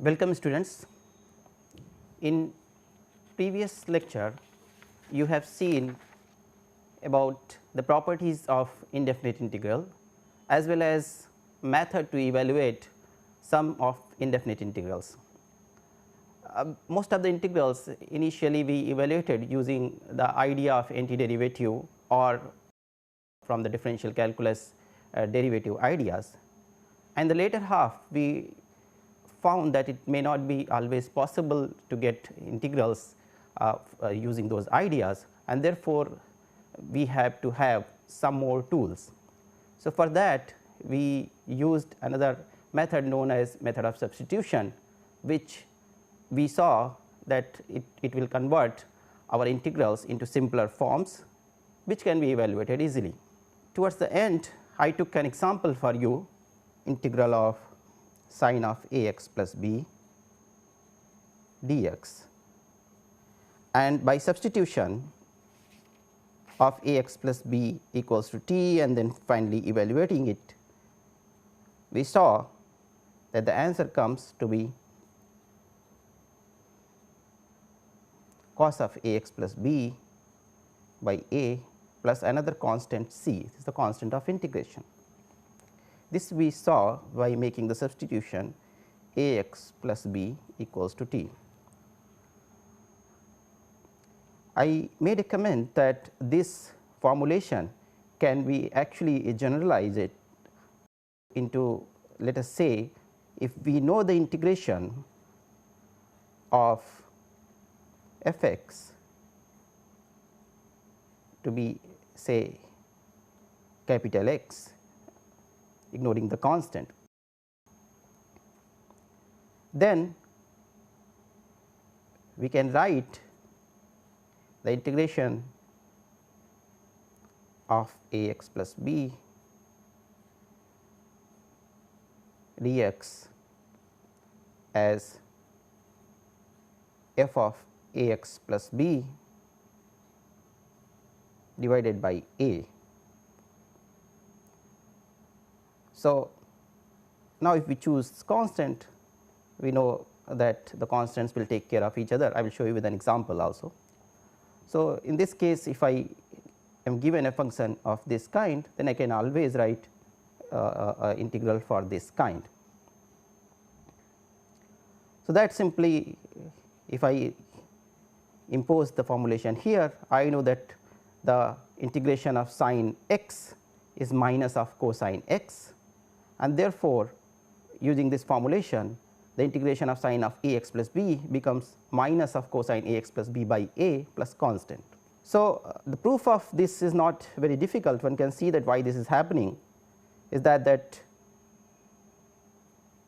Welcome students. In previous lecture you have seen about the properties of indefinite integral as well as method to evaluate sum of indefinite integrals. Most of the integrals initially we evaluated using the idea of antiderivative or from the differential calculus derivative ideas, and the later half we found that it may not be always possible to get integrals using those ideas, and therefore, we have to have some more tools. So, for that we used another method known as method of substitution, which we saw that it will convert our integrals into simpler forms which can be evaluated easily. Towards the end I took an example for you, integral of sin of a x plus b dx, and by substitution of a x plus b equals to t and then finally evaluating it, we saw that the answer comes to be cos of a x plus b by a plus another constant c, this is the constant of integration. This we saw by making the substitution a x plus b equals to t. I made a comment that this formulation can be actually generalize it into, let us say, if we know the integration of f x to be say capital X, ignoring the constant, then we can write the integration of a x plus b dx as f of a x plus b divided by a. So, now if we choose constant, we know that the constants will take care of each other. I will show you with an example also. So, in this case, if I am given a function of this kind, then I can always write integral for this kind. So, that simply, if I impose the formulation here, I know that the integration of sin x is minus of cosine x, and therefore, using this formulation the integration of sin of a x plus b becomes minus of cosine a x plus b by a plus constant. So, the proof of this is not very difficult. One can see that why this is happening is that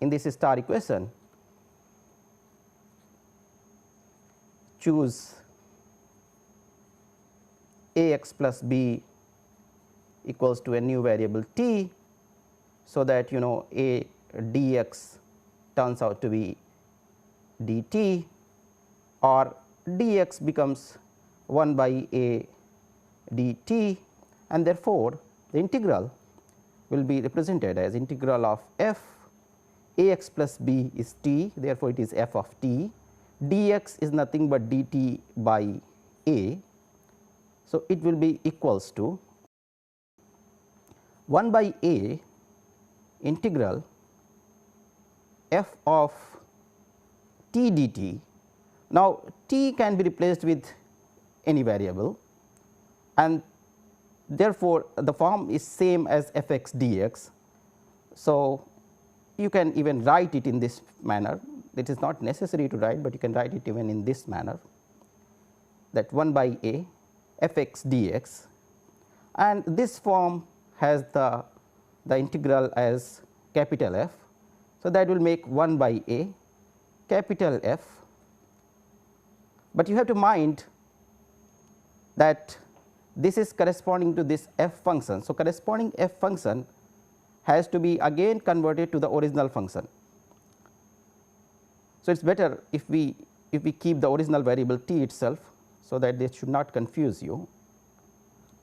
in this star equation choose a x plus b equals to a new variable t, so that you know a dx turns out to be dt, or dx becomes 1 by a dt, and therefore, the integral will be represented as integral of f a x plus b is t, therefore, it is f of t, dx is nothing but dt by a. So, it will be equals to 1 by a integral f of t dt. Now, t can be replaced with any variable, and therefore, the form is same as f x dx. So, you can even write it in this manner. It is not necessary to write, but you can write it even in this manner, that 1 by a f x dx, and this form has the integral as capital F. So, that will make 1 by a capital F, but you have to mind that this is corresponding to this f function. So, corresponding f function has to be again converted to the original function. So, it is better if we keep the original variable t itself, so that this should not confuse you.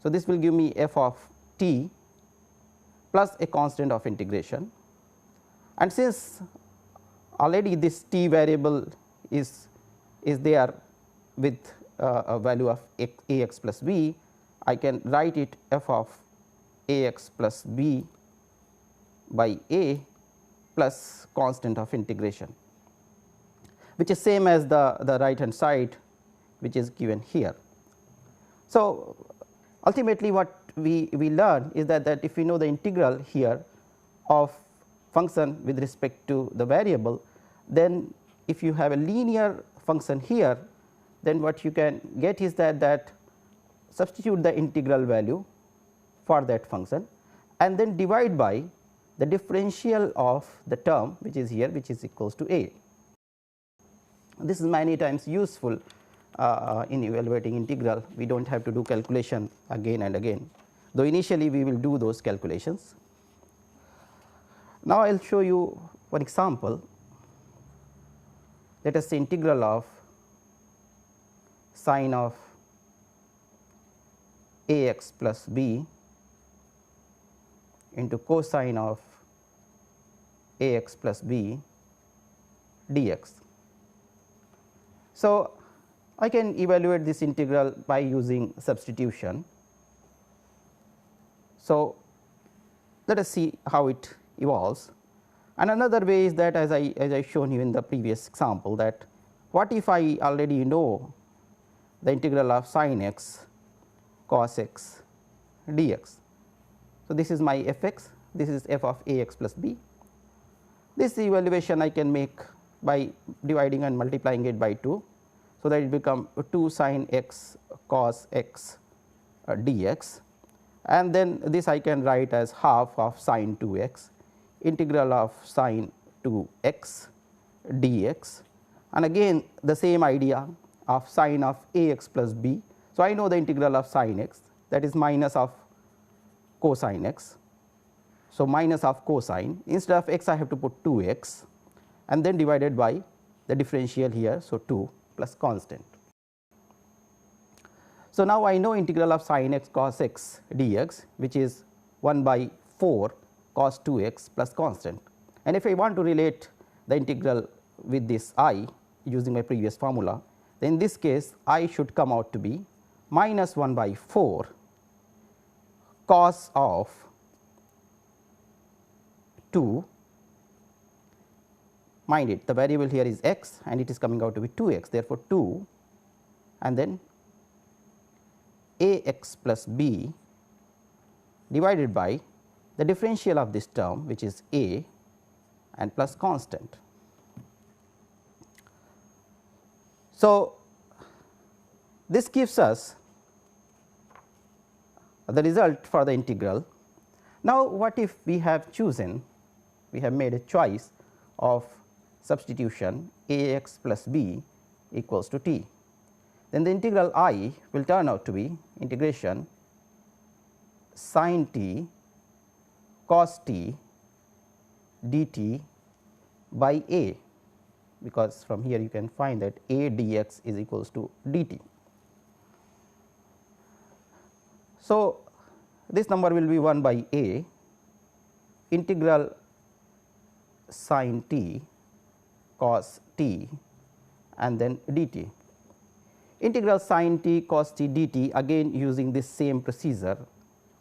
So, this will give me f of t plus a constant of integration, and since already this t variable is there with a value of ax plus b, I can write it f of ax plus b by a plus constant of integration, which is same as the right hand side which is given here. So, ultimately what we learn is that if we know the integral here of function with respect to the variable, then if you have a linear function here, then what you can get is that substitute the integral value for that function and then divide by the differential of the term which is here, which is equals to a. This is many times useful in evaluating integral. We do not have to do calculation again and again, though initially we will do those calculations. Now, I will show you one example. Let us say integral of sine of ax plus b into cosine of ax plus b dx. So, I can evaluate this integral by using substitution. So, let us see how it evolves. And another way is that, as I shown you in the previous example, that what if I already know the integral of sin x cos x dx. So, this is my f x, this is f of a x plus b. This evaluation I can make by dividing and multiplying it by 2. So, that it become 2 sin x cos x dx, and then this I can write as half of sin 2 x integral of sin 2 x dx, and again the same idea of sin of a x plus b. So, I know the integral of sin x, that is minus of cosine x. So, minus of cosine, instead of x I have to put 2 x and then divided by the differential here. So, 2 plus constant. So, now I know integral of sin x cos x dx, which is 1 by 4 cos 2 x plus constant, and if I want to relate the integral with this I using my previous formula, then in this case I should come out to be minus 1 by 4 cos of 2, mind it the variable here is x and it is coming out to be 2 x, therefore 2, and then a x plus b divided by the differential of this term which is a and plus constant. So, this gives us the result for the integral. Now, what if we have chosen, we have made a choice of substitution a x plus b equals to t, then the integral I will turn out to be integration sin t cos t dt by a, because from here you can find that a dx is equals to dt. So, this number will be 1 by a integral sin t cos t and then dt. Integral sin t cos t dt, again using this same procedure,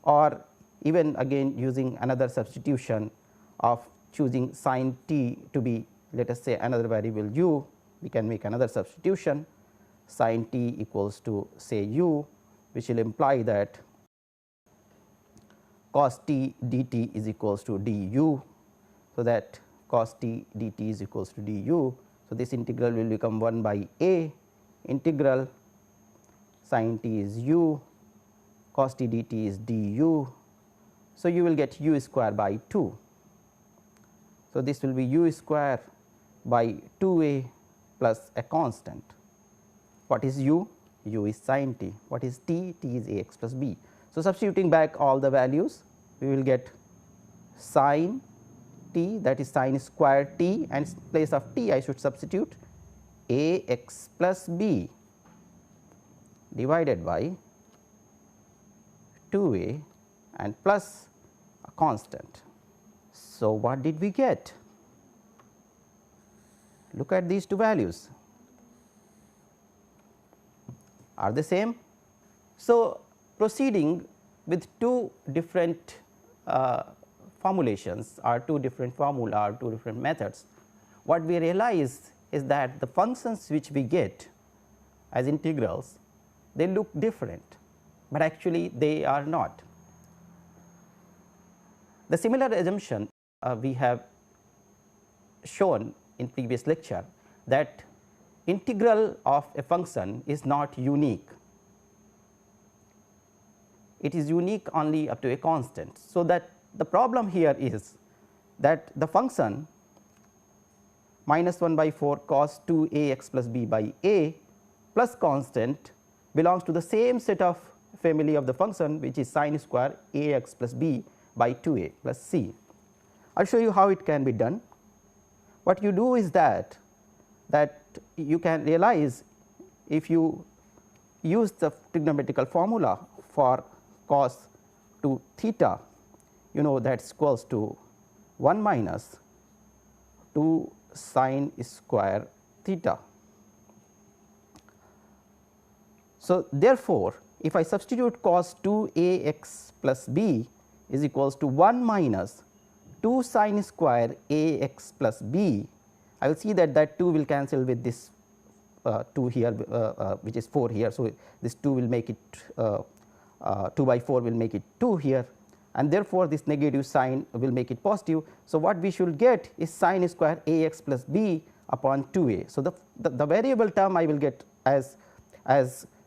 or even again using another substitution of choosing sin t to be, let us say, another variable u, we can make another substitution sin t equals to say u, which will imply that cos t dt is equals to du. So, that cos t dt is equals to du. So, this integral will become 1 by a integral sin t is u, cos t dt is du. So, you will get u square by 2. So, this will be u square by 2 a plus a constant. What is u? U is sin t. What is t? T is a x plus b. So, substituting back all the values, we will get sin t, that is sin square t, and in place of t I should substitute a x plus b divided by 2 a and plus a constant. So, what did we get? look at these two values, are they same? So, proceeding with two different formulations or two different formula or two different methods, what we realize is that the functions which we get as integrals, they look different, but actually they are not. The similar assumption we have shown in previous lecture, that integral of a function is not unique, it is unique only up to a constant. So, that the problem here is that the function minus 1 by 4 cos 2 a x plus b by a plus constant belongs to the same set of family of the function, which is sin square a x plus b by 2 a plus c. I will show you how it can be done. What you do is that you can realize, if you use the trigonometrical formula for cos 2 theta, you know that is equals to 1 minus 2 sin square theta. So, therefore, if I substitute cos 2 a x plus b is equals to 1 minus 2 sin square a x plus b, I will see that 2 will cancel with this 2 here, which is 4 here. So, this 2 will make it 2 by 4 will make it 2 here, and therefore, this negative sign will make it positive. So, what we should get is sin square a x plus b upon 2 a. So, the variable term I will get as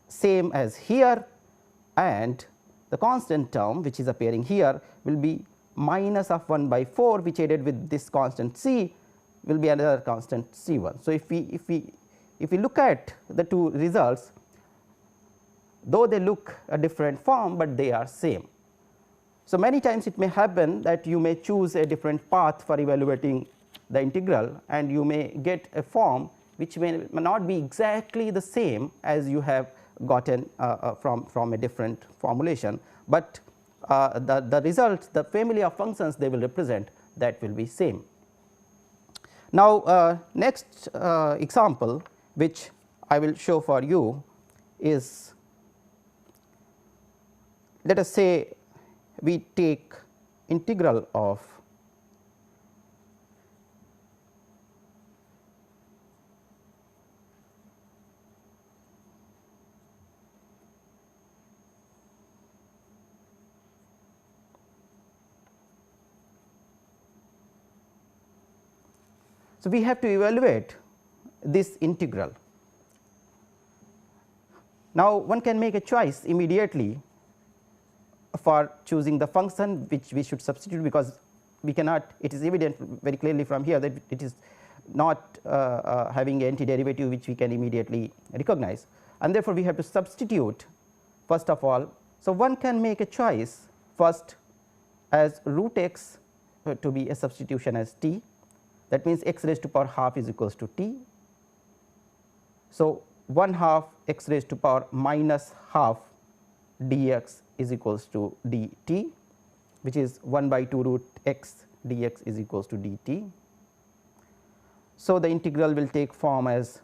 same as here, and the constant term which is appearing here will be minus of 1 by 4, which added with this constant c will be another constant c1. So, if we look at the two results, though they look a different form, but they are same. So, many times it may happen that you may choose a different path for evaluating the integral, and you may get a form which may not be exactly the same as you have gotten from a different formulation, but the result, the family of functions they will represent, that will be same. Now, next example which I will show for you is, let us say we take integral of so, we have to evaluate this integral. Now, one can make a choice immediately for choosing the function which we should substitute, because we cannot, it is evident very clearly from here that it is not having an antiderivative which we can immediately recognize, and therefore, we have to substitute first of all. So, one can make a choice first as root x to be a substitution as t, that means x raised to power half is equals to t. So, 1 half x raised to power minus half dx is equals to dt, which is 1 by 2 root x dx is equals to dt. So, the integral will take form as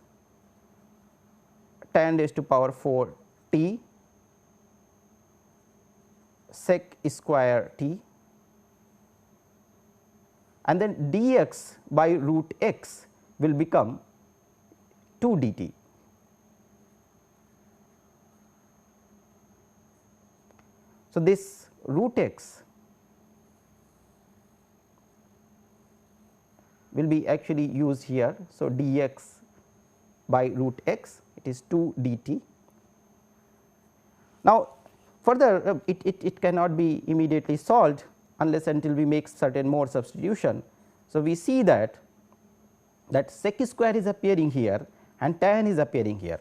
tan raised to power 4 t sec square t, and then dx by root x will become 2 dt. So, this root x will be actually used here. So, dx by root x, it is 2 dt. Now, further it cannot be immediately solved unless until we make certain more substitution. So, we see that sec square is appearing here and tan is appearing here.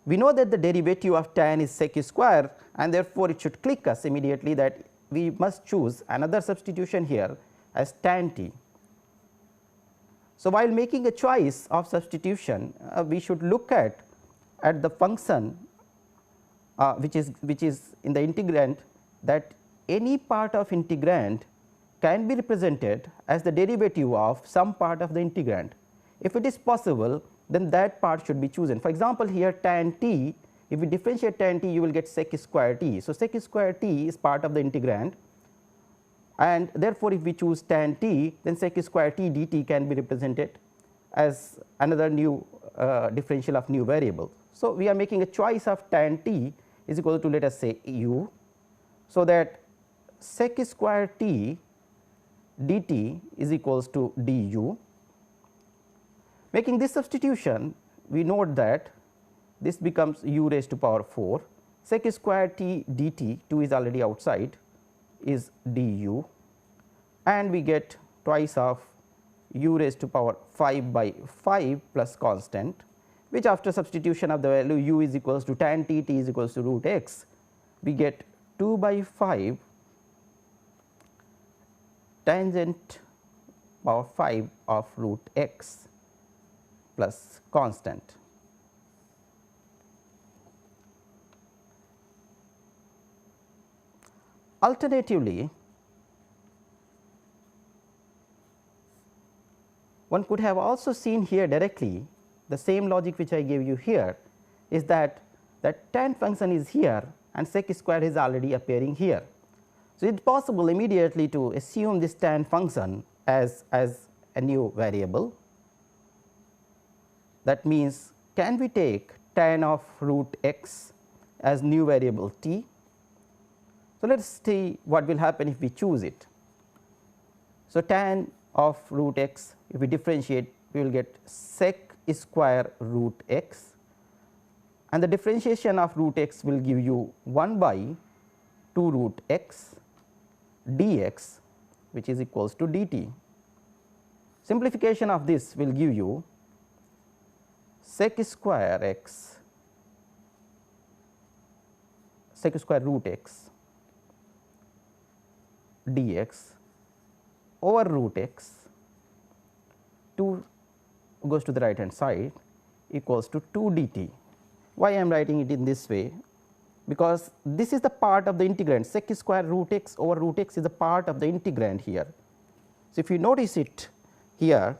We know that the derivative of tan is sec square, and therefore, it should click us immediately that we must choose another substitution here as tan t. So, while making a choice of substitution, we should look at the function which is in the integrand, that any part of integrand can be represented as the derivative of some part of the integrand. If it is possible, then that part should be chosen. For example, here tan t, if we differentiate tan t, you will get sec square t. So, sec square t is part of the integrand, and therefore, if we choose tan t, then sec square t dt can be represented as another new differential of new variable. So, we are making a choice of tan t is equal to, let us say, u. So, that sec square t dt is equals to du. Making this substitution, we note that this becomes u raised to power 4, sec square t dt, 2 is already outside, is du, and we get twice of u raised to power 5 by 5 plus constant, which after substitution of the value u is equals to tan t, t is equals to root x, we get 2 by 5 tangent power 5 of root x plus constant. Alternatively, one could have also seen here directly the same logic which I gave you here, is that tan function is here and sec square is already appearing here. So, it is possible immediately to assume this tan function as a new variable. That means, can we take tan of root x as new variable t? So, let us see what will happen if we choose it. So, tan of root x, if we differentiate, we will get sec square root x, and the differentiation of root x will give you 1 by 2 root x dx, which is equals to dt. Simplification of this will give you sec square x, sec square root x dx over root x, 2 goes to the right hand side, equals to 2 dt. Why I am writing it in this way? Because this is the part of the integrand, sec square root x over root x is a part of the integrand here. So, if you notice it here,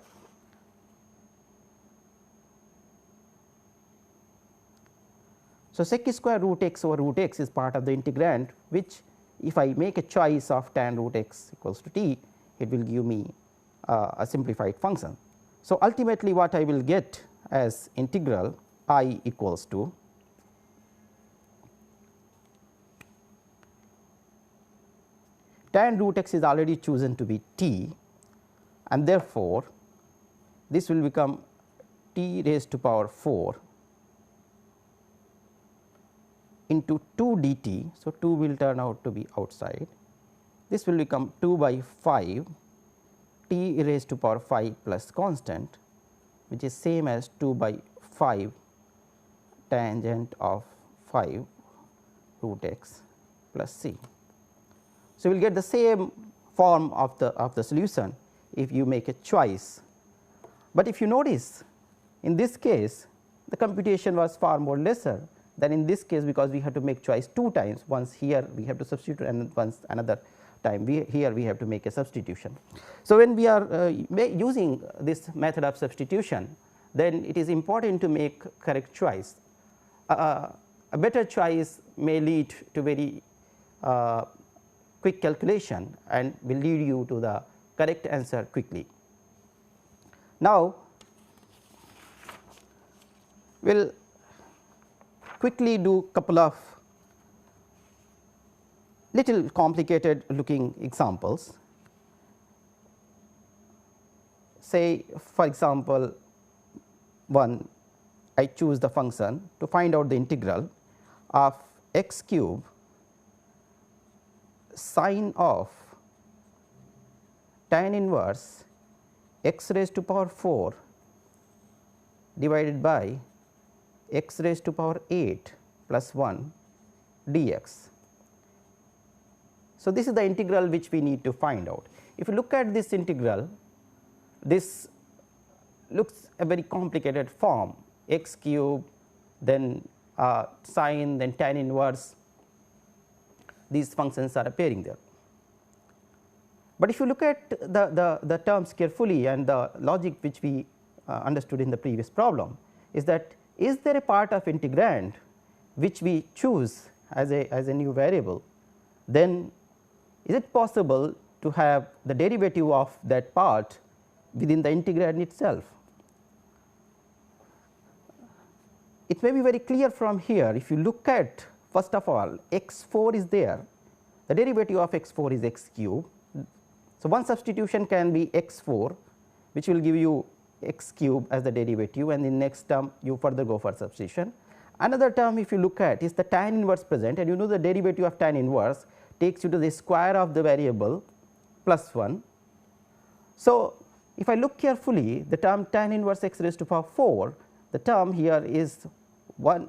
so sec square root x over root x is part of the integrand, which if I make a choice of tan root x equals to t, it will give me a simplified function. So, ultimately what I will get as integral I equals to tan root x is already chosen to be t, and therefore, this will become t raised to power 4 into 2 dt. So, 2 will turn out to be outside. This will become 2 by 5 t raised to power 5 plus constant, which is same as 2 by 5 tangent of 5 root x plus c. So, we will get the same form of the solution if you make a choice, but if you notice in this case the computation was far more lesser than in this case, because we have to make choice 2 times, once here we have to substitute and once another time here we have to make a substitution. So, when we are using this method of substitution, then it is important to make correct choice. A better choice may lead to very quick calculation and will lead you to the correct answer quickly. Now, we will quickly do couple of little complicated looking examples. Say for example, one, I choose the function to find out the integral of x cube sine of tan inverse x raised to power 4 divided by x raised to power 8 plus 1 dx. So, this is the integral which we need to find out. If you look at this integral, this looks a very complicated form, x cube, then sine, then tan inverse, these functions are appearing there. But if you look at the terms carefully and the logic which we understood in the previous problem, is that is there a part of integrand which we choose as a new variable, then is it possible to have the derivative of that part within the integrand itself? It may be very clear from here. If you look at, first of all, x 4 is there, the derivative of x 4 is x cube. So, one substitution can be x 4, which will give you x cube as the derivative, and in next term you further go for substitution. Another term, if you look at, is the tan inverse present, and you know the derivative of tan inverse takes you to the square of the variable plus 1. So, if I look carefully, the term tan inverse x raised to power 4, the term here is 1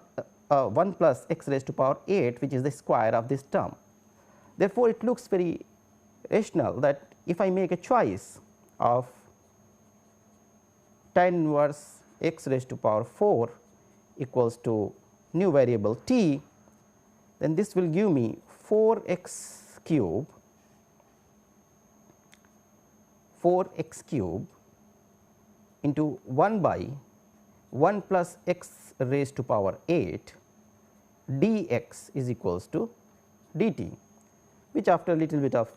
plus x raised to power 8, which is the square of this term. Therefore, it looks very rational that if I make a choice of tan inverse x raised to power 4 equals to new variable t, then this will give me 4x cube into 1 by 1 plus x raised to power 8 dx is equals to dt, which after a little bit of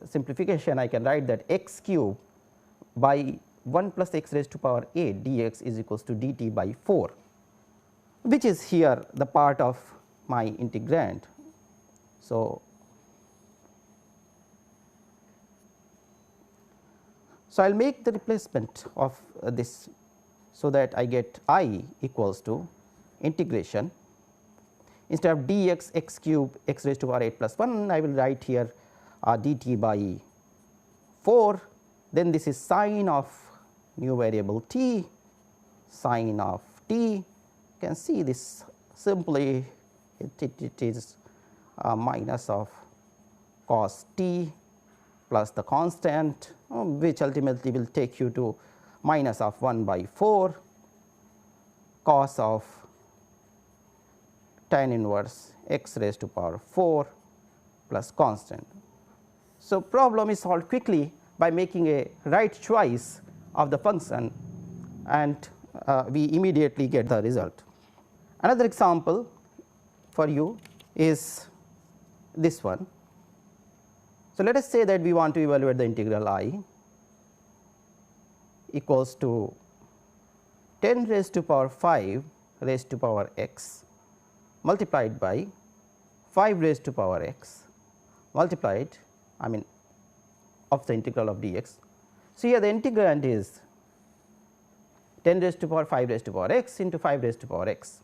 simplification I can write that x cube by 1 plus x raised to power 8 dx is equals to dt by 4, which is here the part of my integrand. So, I will make the replacement of this, so that I get I equals to integration, instead of dx x cube x raised to power 8 plus 1, I will write here dt by 4, then this is sine of new variable t, sine of t. You can see this simply it is minus of cos t plus the constant, which ultimately will take you to minus of 1 by 4 cos of tan inverse x raised to power 4 plus constant. So, problem is solved quickly by making a right choice of the function, and we immediately get the result. Another example for you is this one. So, let us say that we want to evaluate the integral I equals to 10 raised to power 5 raised to power x multiplied by 5 raised to power x multiplied of the integral of dx. So, here the integrand is 10 raised to power 5 raised to power x into 5 raised to power x.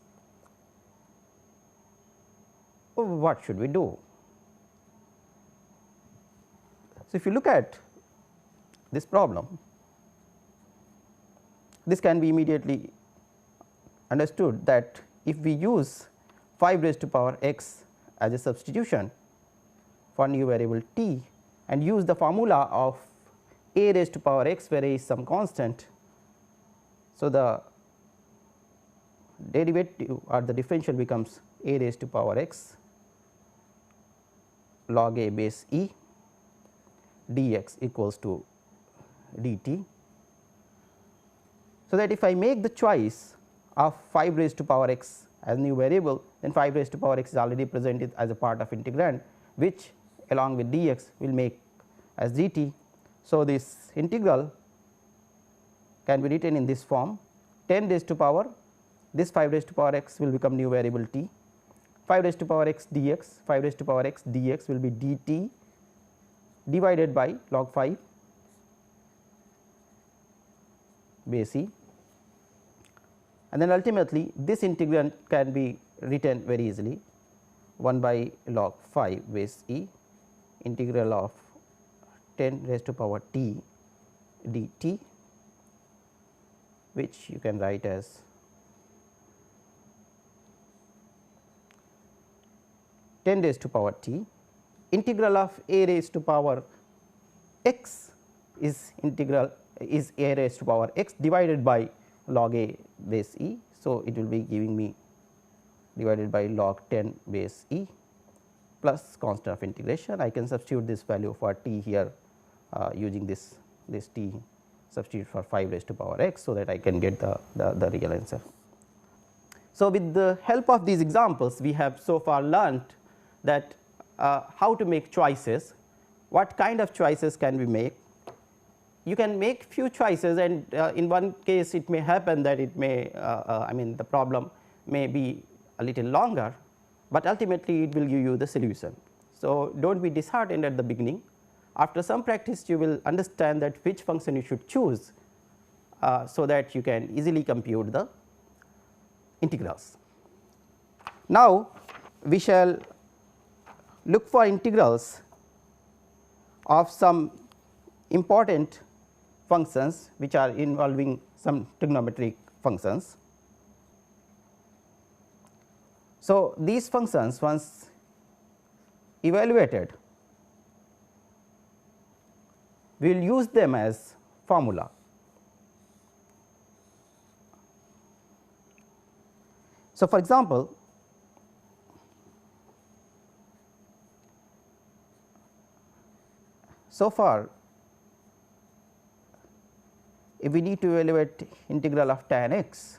What should we do? So, if you look at this problem, this can be immediately understood that if we use 5 raised to power x as a substitution for new variable t and use the formula of a raised to power x where a is some constant. So, the derivative or the differential becomes a raised to power x log a base e dx equals to dt. So, that if I make the choice of 5 raised to power x as new variable, then 5 raised to power x is already presented as a part of integrand, which along with dx will make as dt. So, this integral can be written in this form: 10 raised to power, this 5 raised to power x will become new variable t, 5 raised to power x dx, 5 raised to power x dx will be dt divided by log 5 base e, and then ultimately this integrand can be written very easily: 1 by log 5 base e integral of 10 raised to power t dt, which you can write as 10 raised to power t integral of a raised to power x is a raised to power x divided by log a base e. So, it will be giving me divided by log 10 base e plus constant of integration. I can substitute this value for t here using this t substitute for 5 raised to power x, so that I can get the real answer. So, with the help of these examples, we have so far learnt that how to make choices, what kind of choices can we make. You can make few choices, and in one case it may happen that it may I mean the problem may be a little longer, but ultimately it will give you the solution. So, do not be disheartened at the beginning. After some practice, you will understand that which function you should choose, so that you can easily compute the integrals. Now, we shall look for integrals of some important functions which are involving some trigonometric functions. So, these functions once evaluated, we will use them as formula. So, for example, so far if we need to evaluate integral of tan x,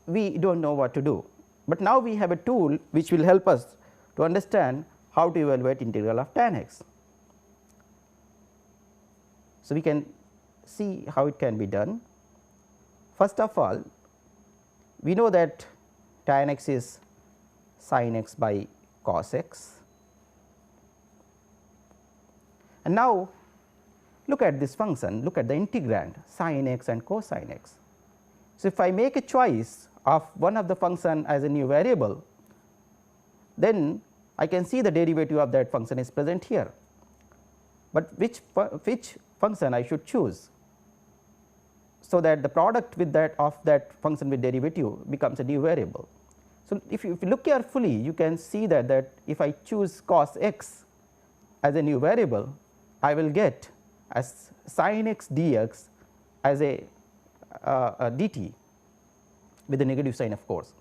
we do not know what to do, but now we have a tool which will help us to understand how to evaluate integral of tan x. So, we can see how it can be done. First of all, we know that tan x is sin x by cos x, and now look at this function, look at the integrand sin x and cosine x. So, if I make a choice of one of the function as a new variable, then I can see the derivative of that function is present here, but which function I should choose, so that the product with that of that function with derivative becomes a new variable. So, if you look carefully, you can see that if I choose cos x as a new variable, I will get as sin x dx as a dt with a negative sign, of course.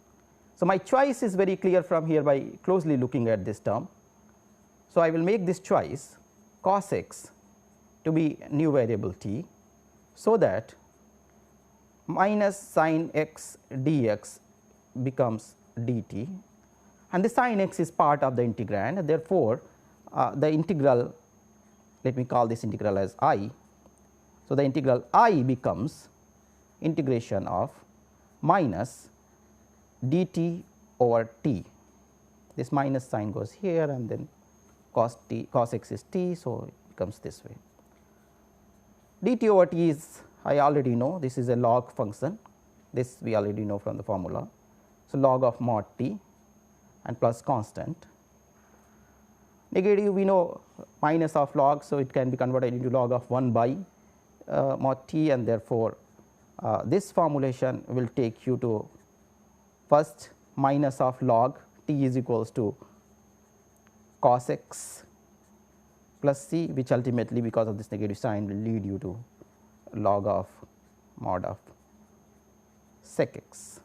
So, my choice is very clear from here by closely looking at this term. So, I will make this choice cos x to be new variable t, so that minus sin x dx becomes dt, and the sin x is part of the integrand. Therefore, the integral, let me call this integral as I. So, the integral I becomes integration of minus dt over t. This minus sign goes here, and then cos x is t. So, it becomes this way. Dt over t is, I already know, this is a log function, this we already know from the formula. So, log of mod t and plus constant. Negative we know minus of log, so it can be converted into log of 1 by mod t, and therefore, this formulation will take you to first minus of log t is equals to cos x plus c, which ultimately because of this negative sign will lead you to log of mod of sec x.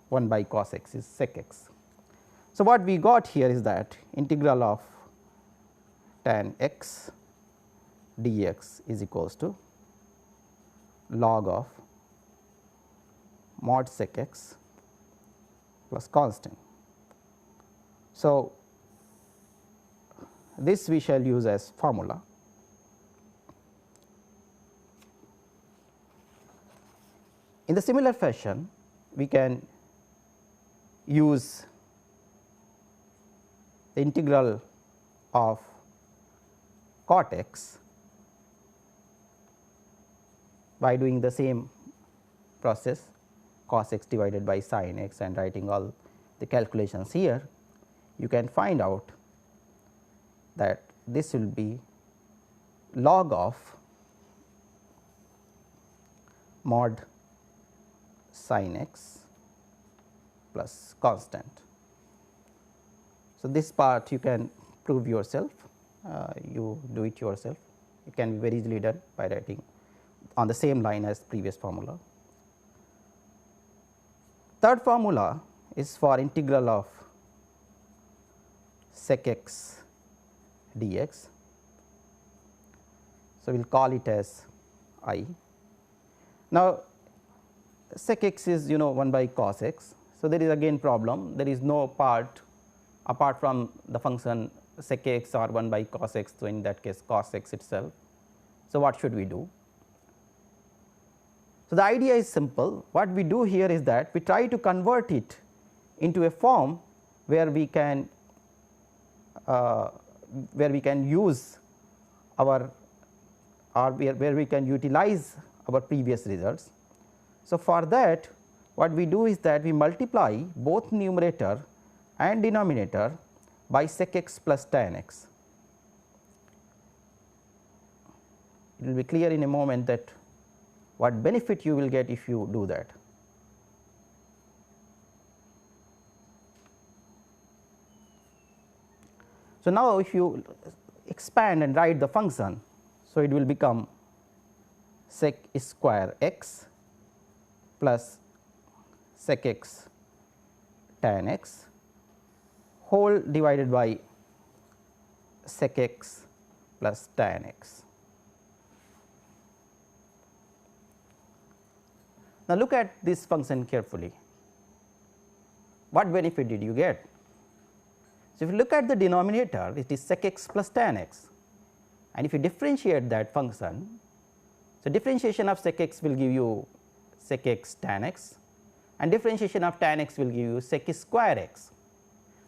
1 by cos x is sec x. So, what we got here is that integral of tan x dx is equals to log of mod sec x plus constant. So, this we shall use as formula. In the similar fashion, we can use the integral of cot x by doing the same process, cos x divided by sin x, and writing all the calculations here. You can find out that this will be log of mod sin x plus constant. So, this part you can prove yourself, you do it yourself. It can be very easily done by writing on the same line as previous formula. Third formula is for integral of sec x dx. So, we will call it as I. Now, sec x is 1 by cos x. So, there is again problem, there is no part apart from the function sec x or 1 by cos x. So, in that case cos x itself. So, what should we do? So, the idea is simple. What we do here is that we try to convert it into a form where we can use our or where we can utilize our previous results. So, for that what we do is that we multiply both numerator and denominator by sec x plus tan x. It will be clear in a moment that what benefit you will get if you do that. So, now if you expand and write the function, so it will become sec square x plus sec x tan x whole divided by sec x plus tan x. Now, look at this function carefully. What benefit did you get? So, if you look at the denominator, it is sec x plus tan x, and if you differentiate that function, so differentiation of sec x will give you sec x tan x, and differentiation of tan x will give you sec square x.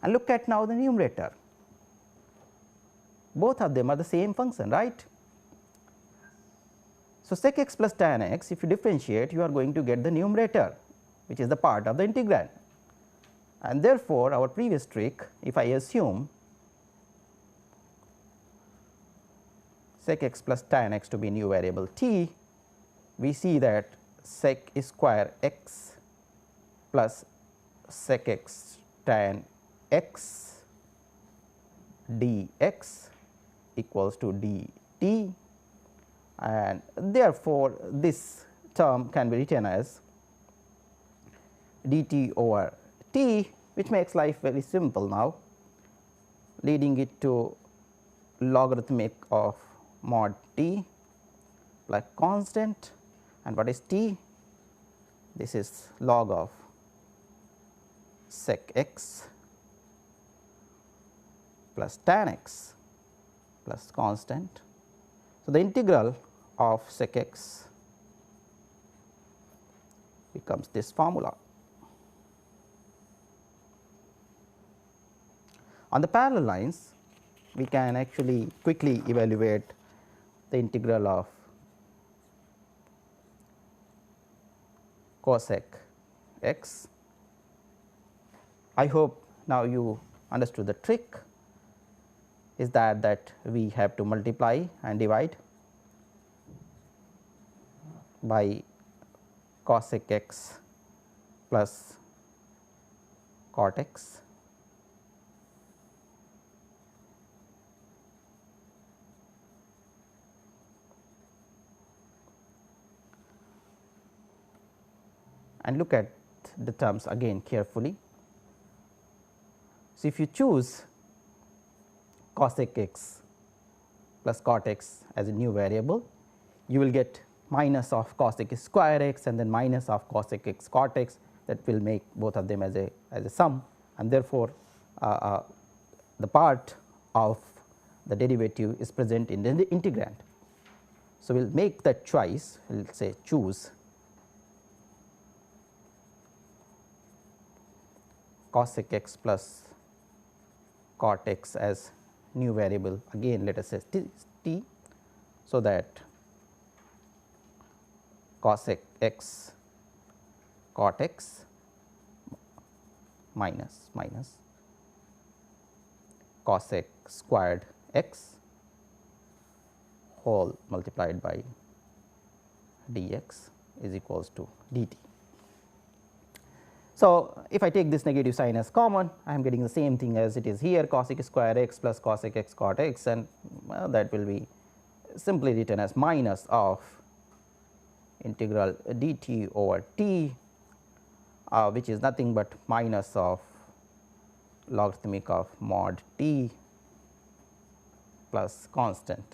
And look at now the numerator, both of them are the same function, right. So, sec x plus tan x, if you differentiate, you are going to get the numerator, which is the part of the integrand, and therefore, our previous trick, if I assume sec x plus tan x to be new variable t, we see that sec square x plus sec x tan x dx equals to dt, and therefore, this term can be written as dt over t, which makes life very simple now, leading it to logarithmic of mod t plus constant, and what is t? This is log of sec x plus tan x plus constant. So, the integral of sec x becomes this formula. On the parallel lines, we can actually quickly evaluate the integral of cosec x. I hope now you understood the trick is that we have to multiply and divide by cosec x plus cot x. And look at the terms again carefully. So, if you choose cosec x plus cot x as a new variable, you will get minus of cosec square x and then minus of cosec x cot x, that will make both of them as a sum, and therefore, the part of the derivative is present in the integrand. So, we will make that choice, we will say choose cosec x plus cot x as new variable, again let us say t, so that cosec x cot x minus cosec squared x whole multiplied by dx is equals to dt. So, if I take this negative sign as common, I am getting the same thing as it is here, cosec square x plus cosec x cot x, and that will be simply written as minus of integral dt over t, which is nothing but minus of logarithmic of mod t plus constant.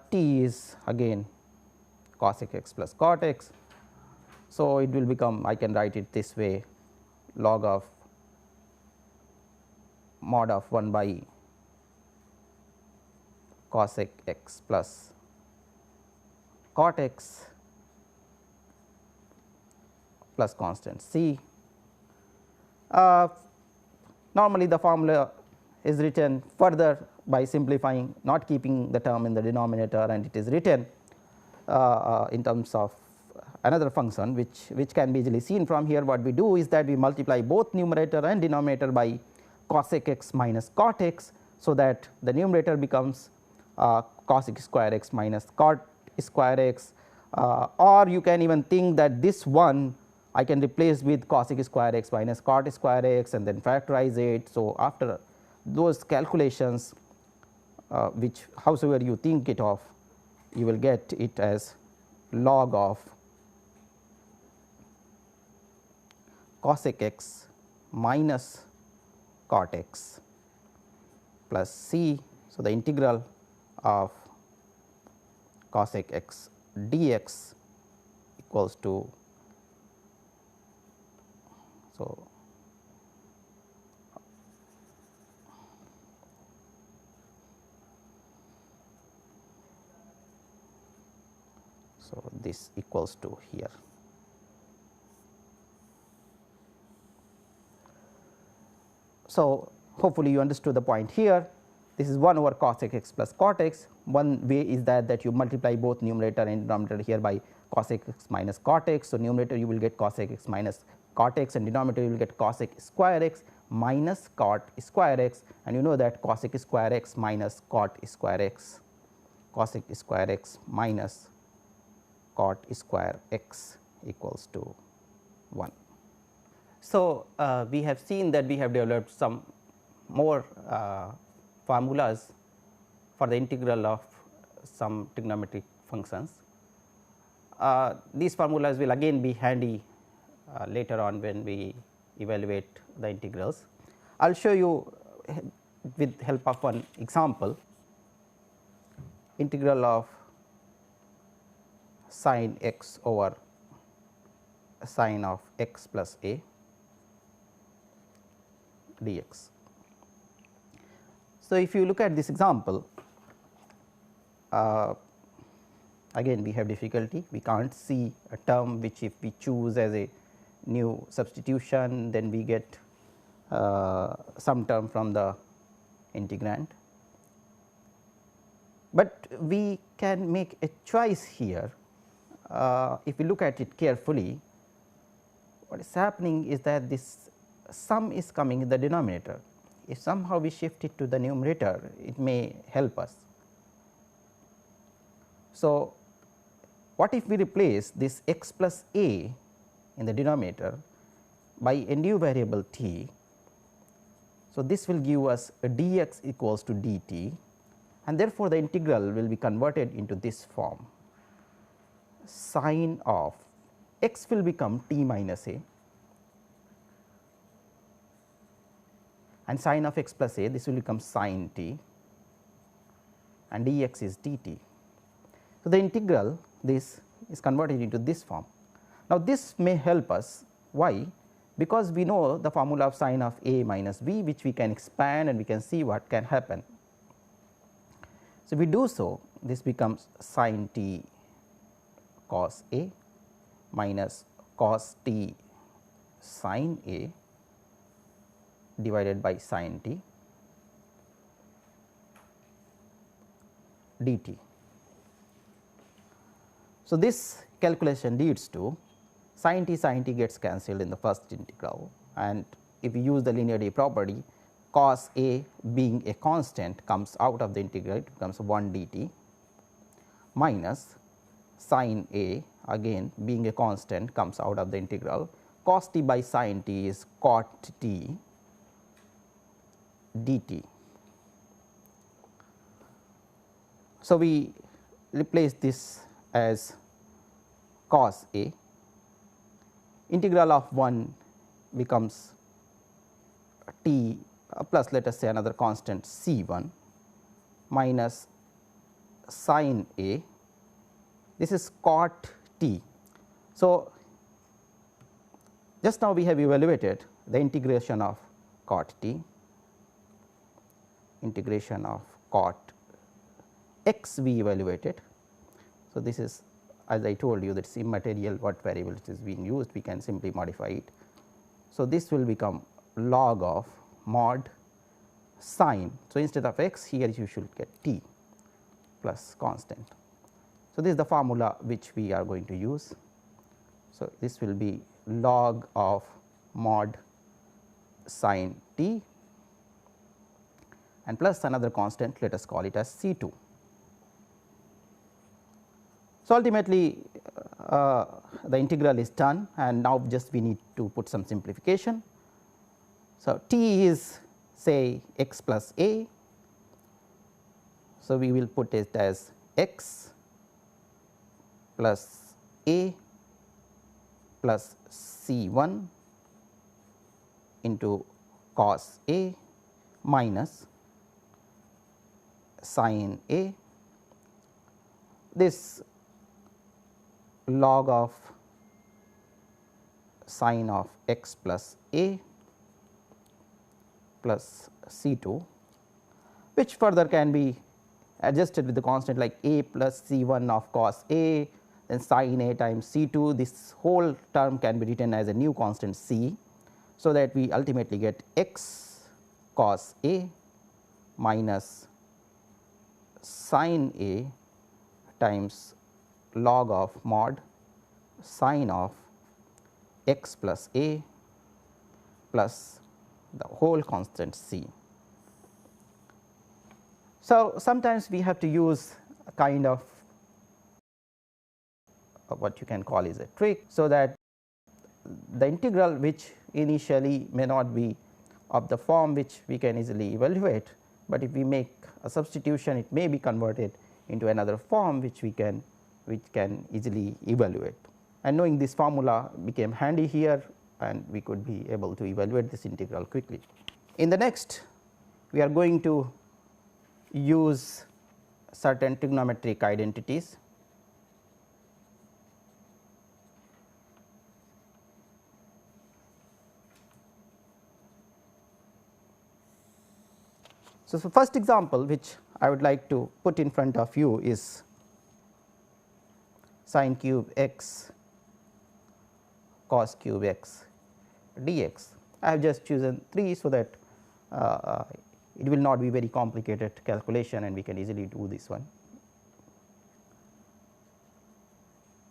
T is again cosec x plus cot x. So, it will become, I can write it this way, log of mod of 1 by cosec x plus cot x plus constant c. Normally, the formula is written further by simplifying, not keeping the term in the denominator, and it is written in terms of another function which can be easily seen from here. What we do is that we multiply both numerator and denominator by cosec x minus cot x, so that the numerator becomes cosec square x minus cot square x, or you can even think that this one I can replace with cosec square x minus cot square x and then factorize it. So, after those calculations, which howsoever you think it of, you will get it as log of cosec x minus cot x plus c. So, the integral of cosec x dx equals to, so this equals to here. So, hopefully you understood the point here. This is 1 over cosec x plus cot x. One way is that you multiply both numerator and denominator here by cosec x minus cot x. So, numerator you will get cosec x minus cot x, and denominator you will get cosec square x minus cot square x, and you know that cosec square x minus cot square x, cosec square x minus cot square x equals to 1. So, we have seen that we have developed some more formulas for the integral of some trigonometric functions. These formulas will again be handy later on when we evaluate the integrals. I will show you with help of one example, integral of sin x over sin of x plus a dx. So, if you look at this example, again we have difficulty, we can't see a term which if we choose as a new substitution, then we get some term from the integrand, but we can make a choice here. If we look at it carefully, what is happening is that this sum is coming in the denominator. If somehow we shift it to the numerator, it may help us. So, what if we replace this x plus a in the denominator by a new variable t? So, this will give us a dx equals to dt, and therefore, the integral will be converted into this form. Sin of x will become t minus a, and sin of x plus a, this will become sin t, and dx is dt. So, the integral this is converted into this form. Now, this may help us. Why? Because we know the formula of sin of a minus b, which we can expand and we can see what can happen. So, if we do so, this becomes sin t cos a minus cos t sin a divided by sin t dt. So, this calculation leads to sin t gets cancelled in the first integral, and if we use the linearity property, cos a being a constant comes out of the integral, it becomes 1 dt minus sin a again being a constant comes out of the integral, cos t by sin t is cot t dt. So, we replace this as cos a, integral of 1 becomes t plus let us say another constant c 1 minus sin A, this is cot t. So, just now we have evaluated the integration of cot t, integration of cot x we evaluated. So, this is, as I told you, that is immaterial what variable is being used, we can simply modify it. So, this will become log of mod sin. So, instead of x here you should get t plus constant. So, this is the formula which we are going to use. So, this will be log of mod sin t and plus another constant, let us call it as C 2. So, ultimately the integral is done and now just we need to put some simplification. So, t is say x plus a. So, we will put it as x plus a plus C 1 into cos a minus sin a. This log of sin of x plus a plus C 2, which further can be adjusted with the constant like a plus C 1 of cos a, then sin a times C 2, this whole term can be written as a new constant c. So, that we ultimately get x cos a minus sin a times log of mod sin of x plus a plus the whole constant c. So, sometimes we have to use a kind of what you can call is a trick. So, that the integral which initially may not be of the form which we can easily evaluate, but if we make a substitution it may be converted into another form which we can easily evaluate, and knowing this formula became handy here and we could be able to evaluate this integral quickly. In the next we are going to use certain trigonometric identities. So, first example which I would like to put in front of you is sin cube x cos cube x dx. I have just chosen 3, so that it will not be very complicated calculation and we can easily do this one.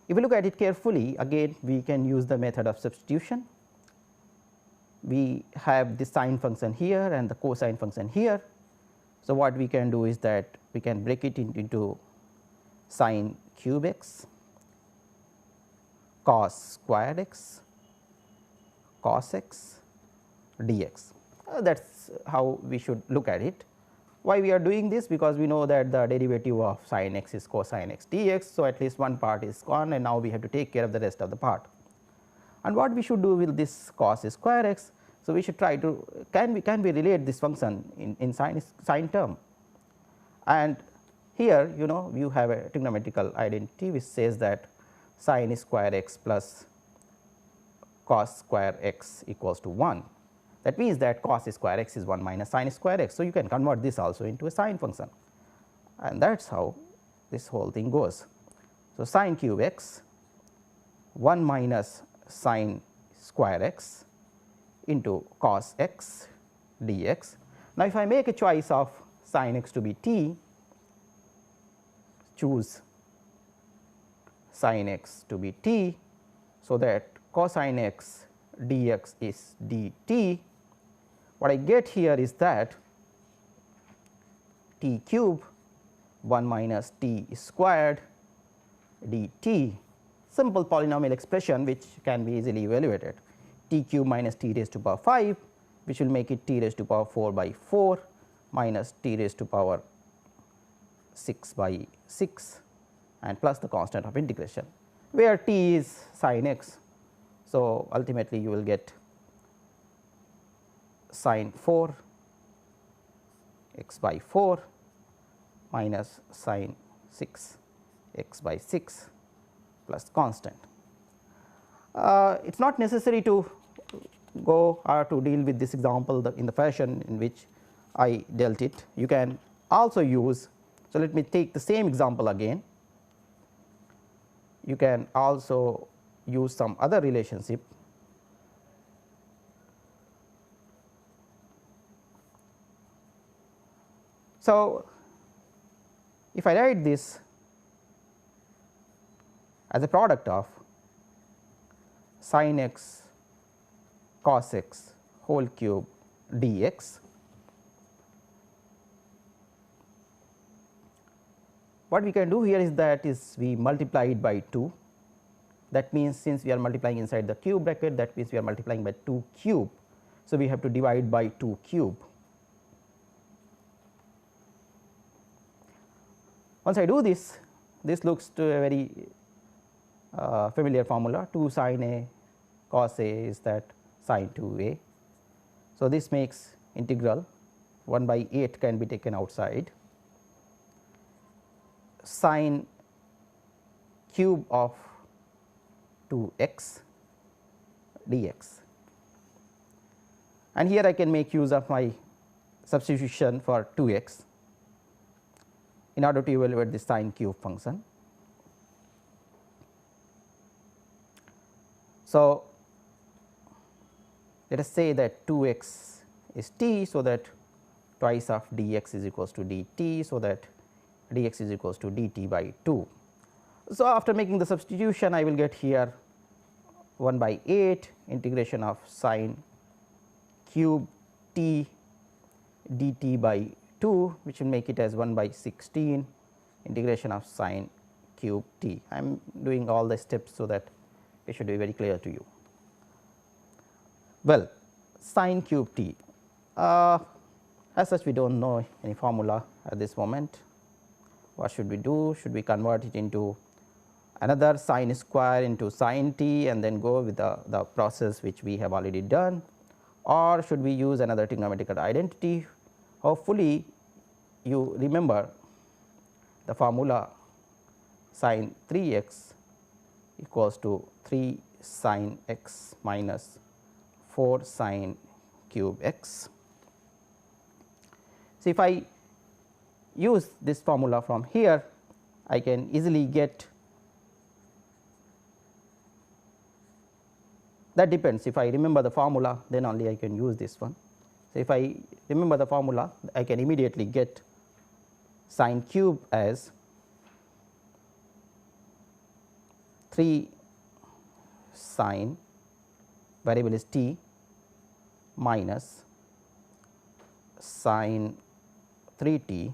If you look at it carefully, again we can use the method of substitution. We have the sine function here and the cosine function here. So, what we can do is that we can break it into sin cube x, cos square x, cos x dx. That is how we should look at it. Why we are doing this? Because we know that the derivative of sin x is cosine x dx. So, at least one part is gone and now we have to take care of the rest of the part. And what we should do with this cos square x? So, we should try to can we relate this function in sine term, and here you have a trigonometrical identity which says that sin square x plus cos square x equals to 1. That means that cos square x is 1 minus sin square x. So, you can convert this also into a sine function, and that is how this whole thing goes. So, sin cube x 1 minus sin square x into cos x dx. Now, if I make a choice of sin x to be t, choose sin x to be t, so that cosine x dx is dt. What I get here is that t cube 1 minus t squared dt, simple polynomial expression which can be easily evaluated, t cube minus t raised to power 5, which will make it t raised to power 4 by 4 minus t raised to power 6 by 6 and plus the constant of integration, where t is sin x. So, ultimately you will get sin 4 x by 4 minus sine 6 x by 6 plus constant. It is not necessary to go or to deal with this example in the fashion in which I dealt it. You can also use, so let me take the same example again. You can also use some other relationship. So, if I write this as a product of sin x cos x whole cube dx, what we can do here is we multiply it by 2. That means, since we are multiplying inside the cube bracket, that means we are multiplying by 2 cube. So, we have to divide by 2 cube. Once I do this, this looks to a very familiar formula. 2 sin a cos a is that sin 2a. So, this makes integral 1 by 8 can be taken outside, sin cube of 2x dx, and here I can make use of my substitution for 2x in order to evaluate the sine cube function. So, let us say that 2x is t, so that twice of dx is equals to dt, so that dx is equals to dt by 2. So, after making the substitution, I will get here 1 by 8 integration of sine cube t dt by 2, which will make it as 1 by 16 integration of sine cube t. I am doing all the steps so that it should be very clear to you. Well, sine cube t, as such we do not know any formula at this moment. What should we do? Should we convert it into another sine square into sine t and then go with the process which we have already done, or should we use another trigonometric identity? Hopefully, you remember the formula sin 3x equals to 3 sin x minus 4 sin cube x. So, if I use this formula from here, I can easily get, that depends, if I remember the formula then only I can use this one. So, if I remember the formula, I can immediately get sine cube as 3 sine, variable is t, minus sine 3t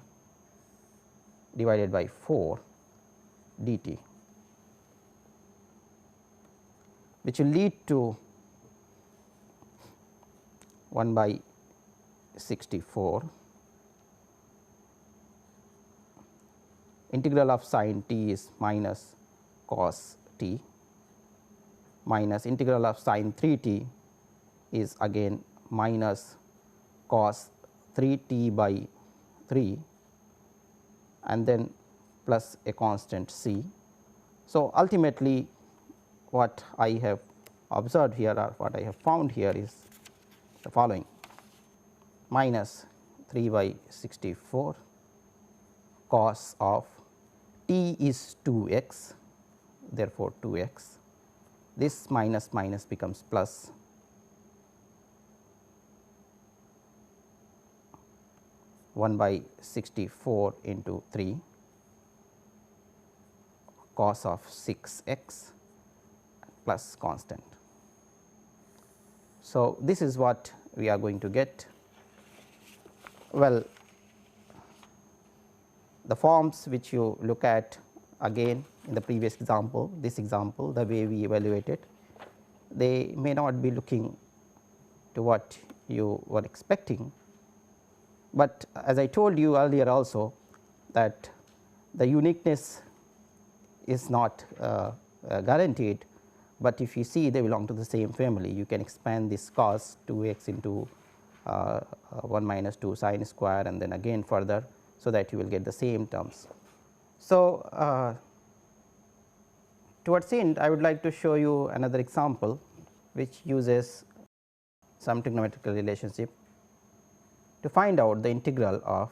divided by 4 dt, which will lead to 1 by 64 integral of sin t is minus cos t minus integral of sin 3t is again minus cos 3t by 3 and then plus a constant c. So, ultimately what I have observed here or what I have found here is the following: minus 3 by 64 cos of t is 2x, therefore 2x, this minus minus becomes plus, one by 64 into 3 cos of 6x plus constant. So, this is what we are going to get. Well, the forms which you look at again in the previous example, this example, the way we evaluate it, they may not be looking to what you were expecting, but as I told you earlier also that the uniqueness is not guaranteed, but if you see they belong to the same family, you can expand this cos 2x into 1 minus 2 sin square and then again further so that you will get the same terms. So, towards the end I would like to show you another example which uses some trigonometrical relationship to find out the integral of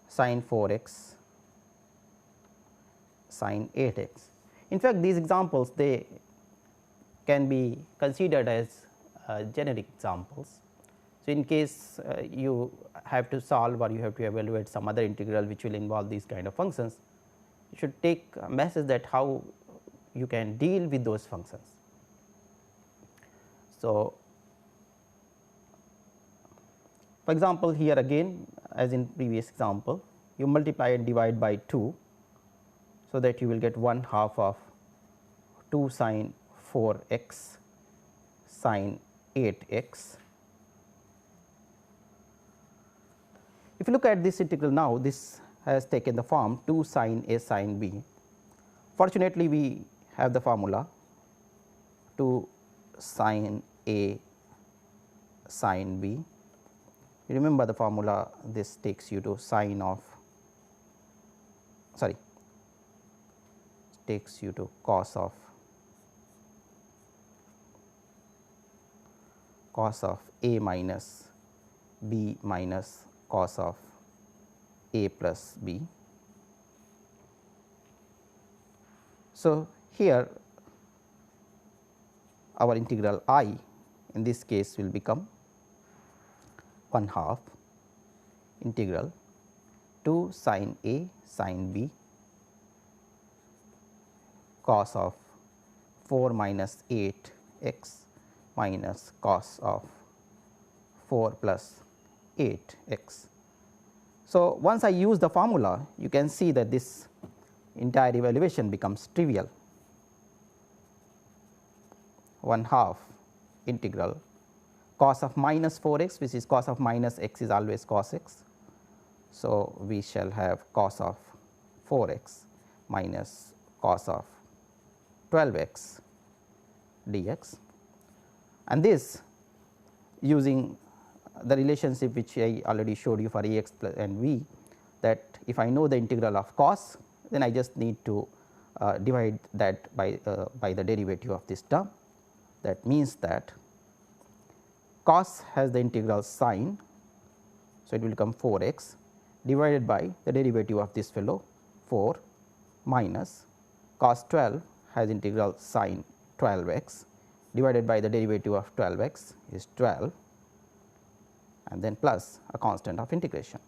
sin 4x sin 8x. In fact, these examples they can be considered as generic examples. So, in case you have to solve or you have to evaluate some other integral which will involve these kind of functions, you should take a message that how you can deal with those functions. So, for example, here again as in previous example, you multiply and divide by 2, so that you will get 1/2 of 2 sin 4x sin 8x. If you look at this integral now, this has taken the form 2 sin a sin b. Fortunately, we have the formula 2 sin a sin b. You remember the formula, this takes you to sine of takes you to cos of a minus b minus cos of a plus b. So, here our integral I in this case will become 1/2 integral 2 sin a sin b cos of 4 minus 8 x minus cos of 4 plus 8 x. So, once I use the formula, you can see that this entire evaluation becomes trivial. 1/2 integral cos of minus 4x, which is cos of minus x is always cos x. So, we shall have cos of 4x minus cos of 12x dx, and this using the relationship which I already showed you for a x plus and v, that if I know the integral of cos, then I just need to divide that by the derivative of this term. That means that cos has the integral sine, so it will become 4x divided by the derivative of this fellow 4 minus cos 12 has integral sine 12x divided by the derivative of 12x is 12, and then plus a constant of integration.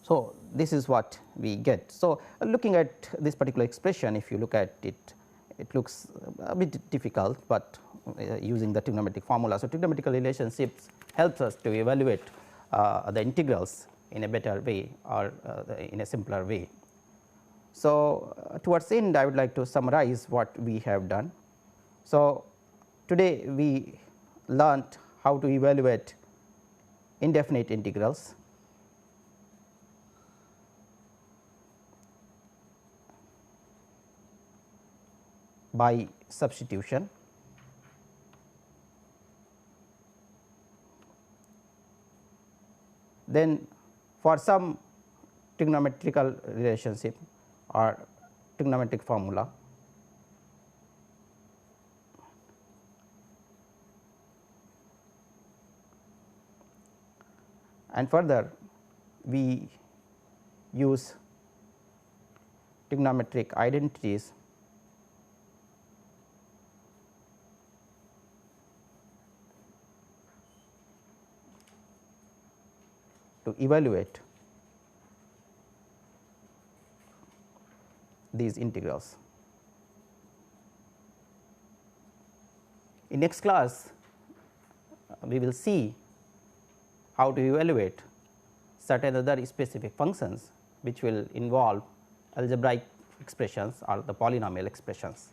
So, this is what we get. So, looking at this particular expression, if you look at it, it looks a bit difficult, but using the trigonometric formula. So, trigonometrical relationships helps us to evaluate the integrals in a better way or in a simpler way. So, towards the end I would like to summarize what we have done. So, today we learnt how to evaluate indefinite integrals, by substitution. Then for some trigonometrical relationship or trigonometric formula, and further we use trigonometric identities to evaluate these integrals. In next class, we will see how to evaluate certain other specific functions which will involve algebraic expressions or the polynomial expressions.